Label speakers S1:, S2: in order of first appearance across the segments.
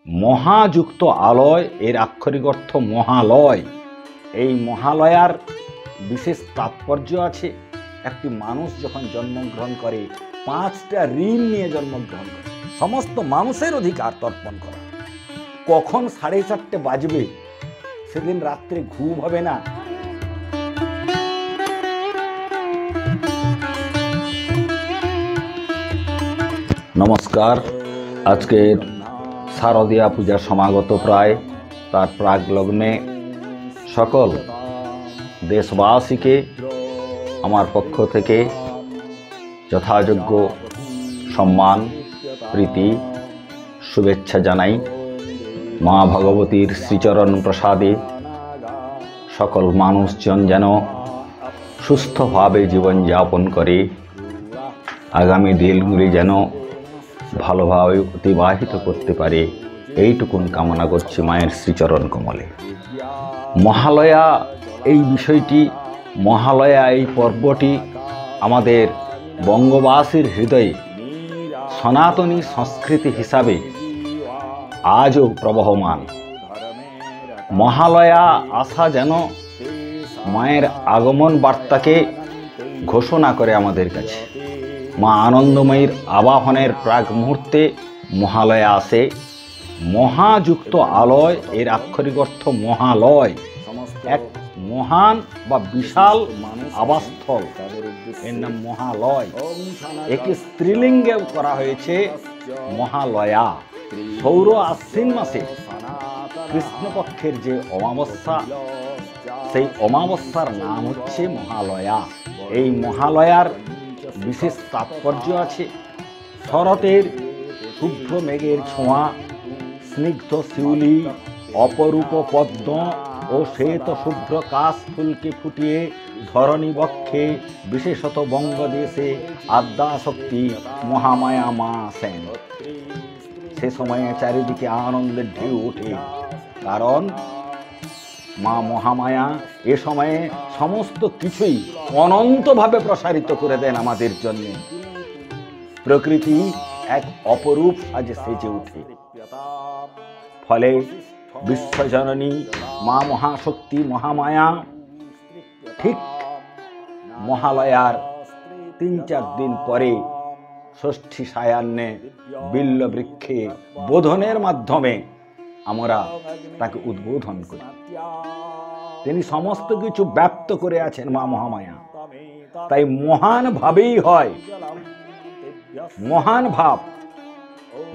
S1: মহাযুক্ত আলয় এর আক্ষরিক অর্থ মহালয়। এই মহালয়ার বিশেষ তাৎপর্য আছে। একটি মানুষ যখন জন্মগ্রহণ করে 5টা ঋণ নিয়ে জন্মগ্রহণ করে। সমস্ত মানুষের অধিকার তর্পণ করা। কখন 4:30 বাজবে সেদিন রাত্রে ঘুম হবে না। নমস্কার। আজকের শারদীয়া পূজা সমাগত প্রায়, তার প্রাক লগ্নে সকল দেশবাসীকে আমার পক্ষ থেকে যথাযোগ্য সম্মান, প্রীতি, শুভেচ্ছা জানাই। মা ভগবতীর শ্রীচরণ প্রসাদে সকল মানুষজন যেন সুস্থভাবে জীবনযাপন করে, আগামী দিনগুলি যেন ভালোভাবে অতিবাহিত করতে পারে, এইটুকুন কামনা করছি মায়ের শ্রীচরণ কমলে। মহালয়া এই বিষয়টি, মহালয়া এই পর্বটি আমাদের বঙ্গবাসীর হৃদয়ে সনাতনী সংস্কৃতি হিসাবে আজও প্রবহমান। মহালয়া আসা যেন মায়ের আগমন বার্তাকে ঘোষণা করে আমাদের কাছে। মা আনন্দময়ীর আবাহনের প্রাক মুহূর্তে মহালয়া আসে। মহাযুক্ত আলয় এর আক্ষরিক অর্থ মহালয়, এক মহান বা বিশাল আবাসস্থল, এর নাম মহালয়। একে স্ত্রীলিঙ্গেও করা হয়েছে মহালয়া। সৌর আশ্বিন মাসে কৃষ্ণপক্ষের যে অমাবস্যা, সেই অমাবস্যার নাম হচ্ছে মহালয়া। এই মহালয়ার বিশেষ তাৎপর্য আছে। শরতের শুভ্র মেঘের ছোঁয়া, স্নিগ্ধ শিউলি, অপরূপ পদ্ম ও শ্বেত শুভ্র কাশ ফুলকে ফুটিয়ে ধরণী বক্ষে, বিশেষত বঙ্গদেশে আদ্যাশক্তি মহামায়া মা আসেন। সে সময়ে চারিদিকে আনন্দের ঢেউ ওঠে, কারণ মা মহামায়া এ সময়ে সমস্ত কিছুই অনন্তভাবে প্রসারিত করে দেন আমাদের জন্য। প্রকৃতি এক অপরূপ সাজে সেজে ওঠে। ফলে বিশ্বজননী মা মহাশক্তি মহামায়া ঠিক মহালয়ার 3-4 দিন পরে ষষ্ঠী সায়ান্নে বিল্ল বৃক্ষে বোধনের মাধ্যমে আমরা তাকে উদ্বোধন করি। তিনি সমস্ত কিছু ব্যপ্ত করে আছেন মা মহামায়া, তাই মহান ভাবেই হয়।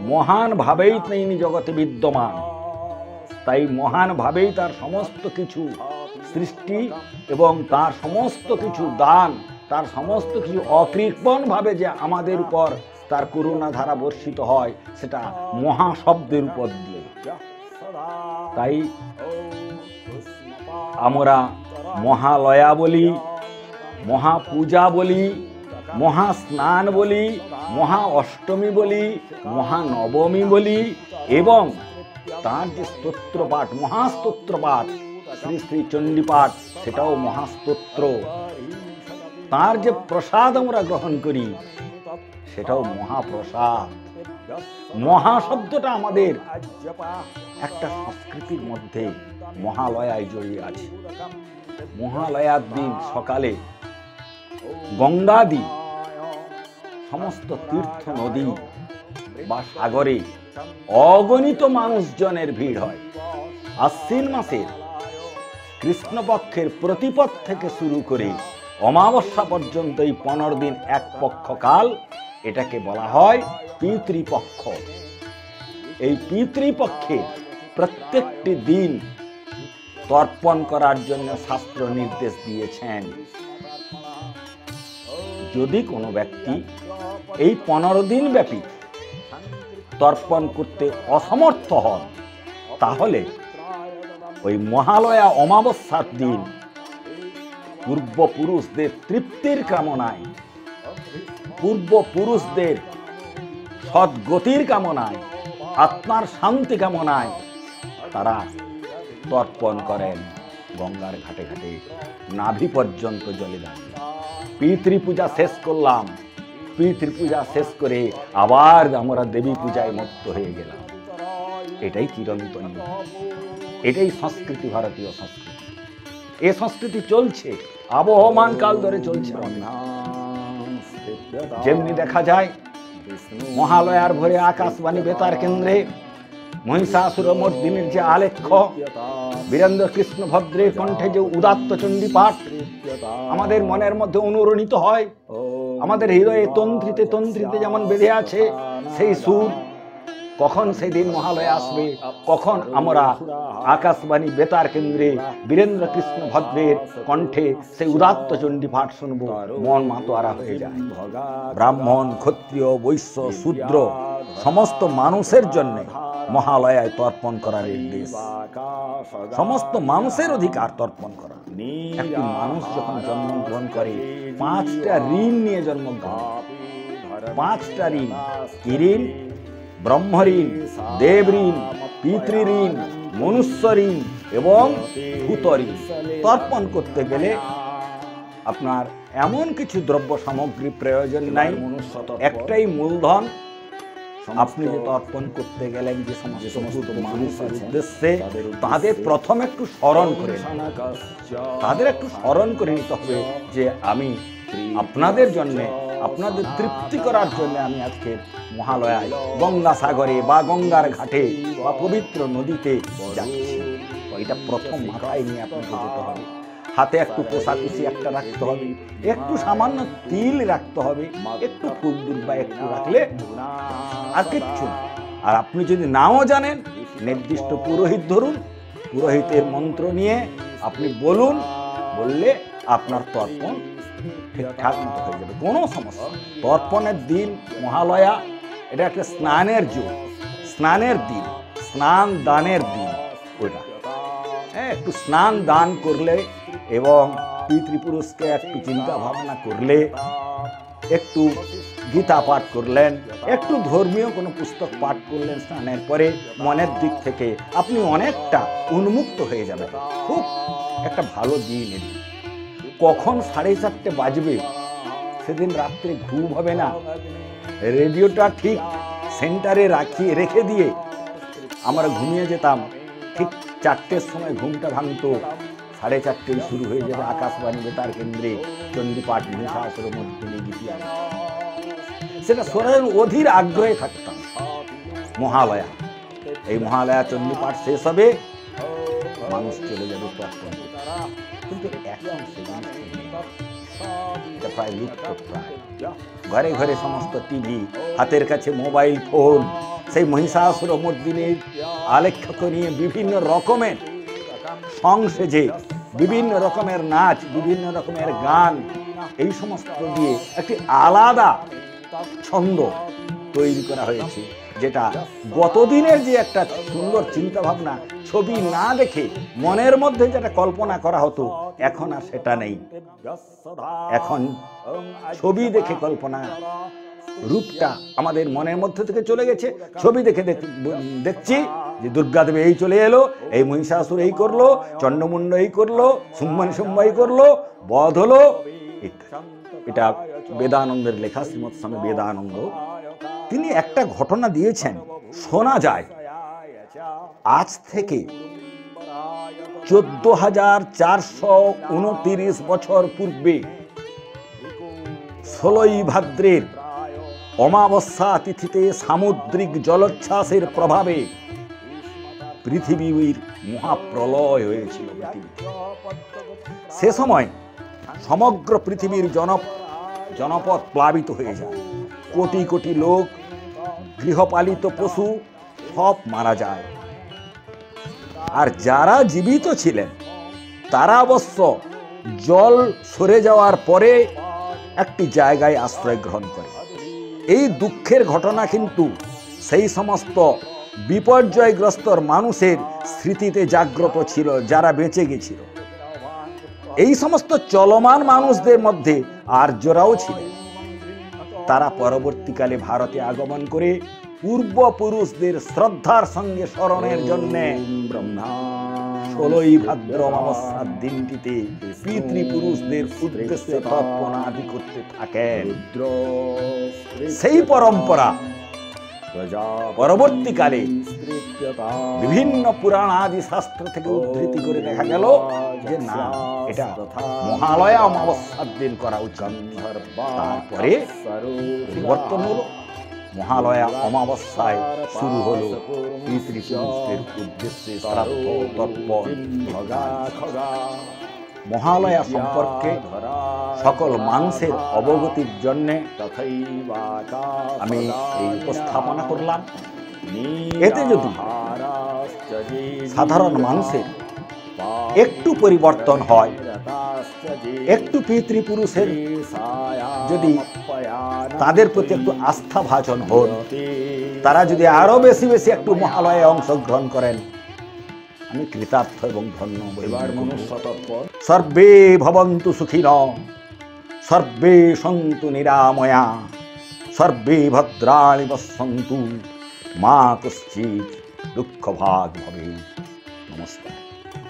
S1: মহান ভাবেই তিনি জগতে বিদ্যমান। তাই মহান ভাবেই তার সমস্ত কিছু সৃষ্টি এবং তার সমস্ত কিছু দান, তার সমস্ত কিছু অকৃপণ ভাবে যে আমাদের উপর তার করুণা ধারা বর্ষিত হয়, সেটা মহাশব্দের উপর দিয়ে। তাই আমরা মহালয়া বলি, মহাপূজা বলি, মহাস্নান বলি, মহা অষ্টমী বলি, মহানবমী বলি, এবং তার যে স্তোত্র পাঠ, মহাস্তোত্র পাঠ, শ্রী শ্রী চণ্ডী পাঠ, সেটাও মহাস্তোত্র। তার যে প্রসাদ আমরা গ্রহণ করি, সেটাও মহাপ্রসাদ। মহা শব্দটা আমাদের একটা সংস্কৃতির মধ্যে মহালয়ায় জড়িয়ে আছে। মহালয়ার দিন সকালে গঙ্গাদি, সমস্ত তীর্থ নদী বা সাগরে অগণিত মানুষজনের ভিড় হয়। আশ্বিন মাসের কৃষ্ণপক্ষের প্রতিপদ থেকে শুরু করে অমাবস্যা পর্যন্ত এই 15 দিন এক পক্ষকাল, এটাকে বলা হয় পিতৃপক্ষ। এই পিতৃপক্ষে প্রত্যেকটি দিন তর্পণ করার জন্য শাস্ত্র নির্দেশ দিয়েছেন। যদি কোনো ব্যক্তি এই 15 দিন ব্যাপী তর্পণ করতে অসমর্থ হন, তাহলে ওই মহালয়া অমাবস্যার দিন পূর্বপুরুষদের তৃপ্তির কামনায়, পূর্বপুরুষদের সদ্গতির কামনায়, আত্মার শান্তি কামনায় তারা তর্পণ করেন গঙ্গার ঘাটে ঘাটে, নাভি পর্যন্ত জলে দাঁড়িয়ে। পিতৃপূজা শেষ করলাম, পিতৃপূজা শেষ করে আবার আমরা দেবী পূজায় মত্ত হয়ে গেলাম। এটাই চিরন্তন, এটাই সংস্কৃতি, ভারতীয় সংস্কৃতি। এ সংস্কৃতি চলছে, আবহমান কাল ধরে চলছে। যেমনি দেখা যায় মহালয়ার ভোরে আকাশবাণী বেতার কেন্দ্রে মহিষাসুরমর্দিনীর যে আলেখ্য, বীরেন্দ্র কৃষ্ণ ভদ্রের কণ্ঠে যে উদাত্ত চণ্ডী পাঠ আমাদের মনের মধ্যে অনুরণিত হয়, আমাদের হৃদয়ে তন্ত্রিতে তন্ত্রিতে যেমন বেঁধে আছে সেই সুর, কখন সেই দিন মহালয়া আসবে, কখন আমরা আকাশবাণী বেতার কেন্দ্রে বীরেন্দ্র কৃষ্ণ ভদ্রের কণ্ঠে সেই উদাত্ত চণ্ডী পাঠ শুনবো, মন মাতোয়ারা হয়ে যায়। ব্রাহ্মণ, ক্ষত্রিয়, বৈশ্য, শূদ্র সমস্ত মানুষের জন্য মহালয়ায় তর্পণ করার নির্দেশ। সমস্ত মানুষের অধিকার তর্পণ করা। একটি মানুষ যখন জন্মগ্রহণ করে 5টা ঋণ নিয়ে জন্মগ্রহণ, 5টা ঋণ। কি ঋণ? ব্রহ্ম ঋণ, দেব ঋণ, পিতৃ ঋণ, মনুষ্য ঋণ এবং ভূত ঋণ। তর্পণ করতে গেলে আপনার এমন কিছু দ্রব্য সামগ্রী প্রয়োজন নাই, একটাই মূলধন। আপনি যে তর্পণ করতে গেলেন যে সমস্ত মানুষের উদ্দেশ্যে, তাদের প্রথম একটু স্মরণ করে, তাদের একটু স্মরণ করে নিতে হবে যে আমি আপনাদের জন্য, আপনাদের তৃপ্তি করার জন্য আমি আজকে মহালয়ায় গঙ্গাসাগরে বা গঙ্গার ঘাটে বা পবিত্র নদীতে যাচ্ছি। এটা প্রথম মাথায় নিয়ে আপনাকে যেতে হবে। হাতে একটু কোষাকুষি একটা রাখতে হবে, একটু সামান্য তিল রাখতে হবে, একটু ফুল দুর্বা একটু রাখলে আর কিচ্ছু। আর আপনি যদি নাও জানেন, নির্দিষ্ট পুরোহিত ধরুন, পুরোহিতের মন্ত্র নিয়ে আপনি বলুন, বললে আপনার তর্পণ ঠিকঠাক মতো হয়ে যাবে, কোনো সমস্যা। তর্পণের দিন মহালয়া, এটা একটা স্নানের যুগ, স্নানের দিন, স্নান দানের দিন। ওইটা একটু স্নান দান করলে এবং পিতৃপুরুষকে একটু চিন্তা ভাবনা করলে, একটু গীতা পাঠ করলেন, একটু ধর্মীয় কোনো পুস্তক পাঠ করলেন স্নানের পরে, মনের দিক থেকে আপনি অনেকটা উন্মুক্ত হয়ে যাবেন। খুব একটা ভালো দিন এদিন। কখন 4:30 বাজবে সেদিন রাত্রে ঘুম হবে না। রেডিওটা ঠিক সেন্টারে রেখে দিয়ে আমরা ঘুমিয়ে যেতাম। ঠিক 4টের সময় ঘুমটা ভাঙতো, 4:30 শুরু হয়ে যাবে আকাশবাণী বেতার কেন্দ্রে চণ্ডী পাঠ, মহিষাসুরমর্দিনী গীতি। সেটা শোনার অধীর আগ্রহে থাকতাম। মহালয়া, এই মহালয়া চণ্ডী পাঠ শেষ হবে, মানুষ চলে যাবে তর্পণ। কিন্তু এখন এটা প্রায় লুপ্ত প্রায়। ঘরে ঘরে সমস্ত টিভি, হাতের কাছে মোবাইল ফোন, সেই মহিষাসুরমর্দিনীর আলেখ্যকে নিয়ে বিভিন্ন রকমের সং সেজে, বিভিন্ন রকমের নাচ, বিভিন্ন রকমের গান, এই সমস্ত দিয়ে একটি আলাদা ছন্দ তৈরি করা হয়েছে, যেটা গতদিনের যে একটা সুন্দর চিন্তা ভাবনা, ছবি না দেখে মনের মধ্যে যেটা কল্পনা করা হতো, এখন আর সেটা নেই। এখন ছবি দেখে কল্পনা রূপটা আমাদের মনের মধ্যে থেকে চলে গেছে। ছবি দেখে দেখছি যে দুর্গা দেবী এই চলে এলো, এই মহিষাসুর এই করলো, চন্ডমুন্ড এই করলো, শুম্ভ এই করলো, বধ হলো। এটা বেদানন্দের লেখা, শ্রীমৎ স্বামী বেদানন্দ। তিনি একটা ঘটনা দিয়েছেন, শোনা যায় আজ থেকে 14,429 বছর পূর্বে 16ই ভাদ্রের অমাবস্যা তিথিতে সামুদ্রিক জলোচ্ছ্বাসের প্রভাবে পৃথিবীর মহাপ্রলয় হয়েছিল। সে সময় সমগ্র পৃথিবীর জনপদ প্লাবিত হয়ে যায়। কোটি কোটি লোক, গৃহপালিত পশু সব মারা যায়। আর যারা জীবিত ছিলেন তারা অবশ্য জল সরে যাওয়ার পরে একটি জায়গায় আশ্রয় গ্রহণ করে। এই দুঃখের ঘটনা কিন্তু সেই সমস্ত বিপর্যয়গ্রস্ত মানুষের স্মৃতিতে জাগ্রত ছিল, যারা বেঁচে গেছিল। এই সমস্ত চলমান মানুষদের মধ্যে আর্যরাও ছিলেন। তারা পরবর্তীকালে ভারতে আগমন করে পূর্বপুরুষদের শ্রদ্ধার সঙ্গে স্মরণের জন্য 16ই ভাদ্র অমাবস্যার দিনটিতে পিতৃপুরুষদের উদ্দেশ্যে তর্পণ আদি করতে থাকেন। সেই পরম্পরা পরবর্তীকালে বিভিন্ন পুরাণ আদি শাস্ত্র থেকে উদ্ধৃতি করে দেখা গেল যে না, এটা মহালয়া অমাবস্যার দিন করা উচিত। তারপরে পরিবর্তন হলো, মহালয়া অমাবস্যায় শুরু হলো পিতৃপুরুষদের উদ্দেশ্যে শ্রাদ্ধ তর্পণ। মহালয়া সম্পর্কে সকল মানুষের অবগতির জন্যে আমি এই উপস্থাপনা করলাম। এতে যদি সাধারণ মানুষের একটু পরিবর্তন হয়, একটু পিতৃপুরুষের যদি তাদের প্রতি একটু আস্থা ভাজন হন, তারা যদি আরো বেশি বেশি একটু মহালয়ে অংশগ্রহণ করেন, আমি কৃতার্থ এবং ধন্য। সর্বে ভবন্তু সুখিনঃ, সর্বে সন্তু নিরাময়া, সর্বে ভদ্রাণি পশ্যন্তু, মা কশ্চিৎ দুঃখভাগ ভবেৎ। নমস্কার।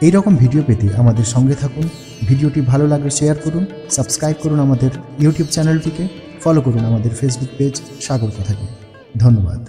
S2: এই রকম ভিডিও পেতে আমাদের সঙ্গে থাকুন। ভিডিওটি ভালো লাগলে শেয়ার করুন, সাবস্ক্রাইব করুন আমাদের ইউটিউব চ্যানেলটিকে, ফলো করুন আমাদের ফেসবুক পেজ সাগর কথাকে। ধন্যবাদ।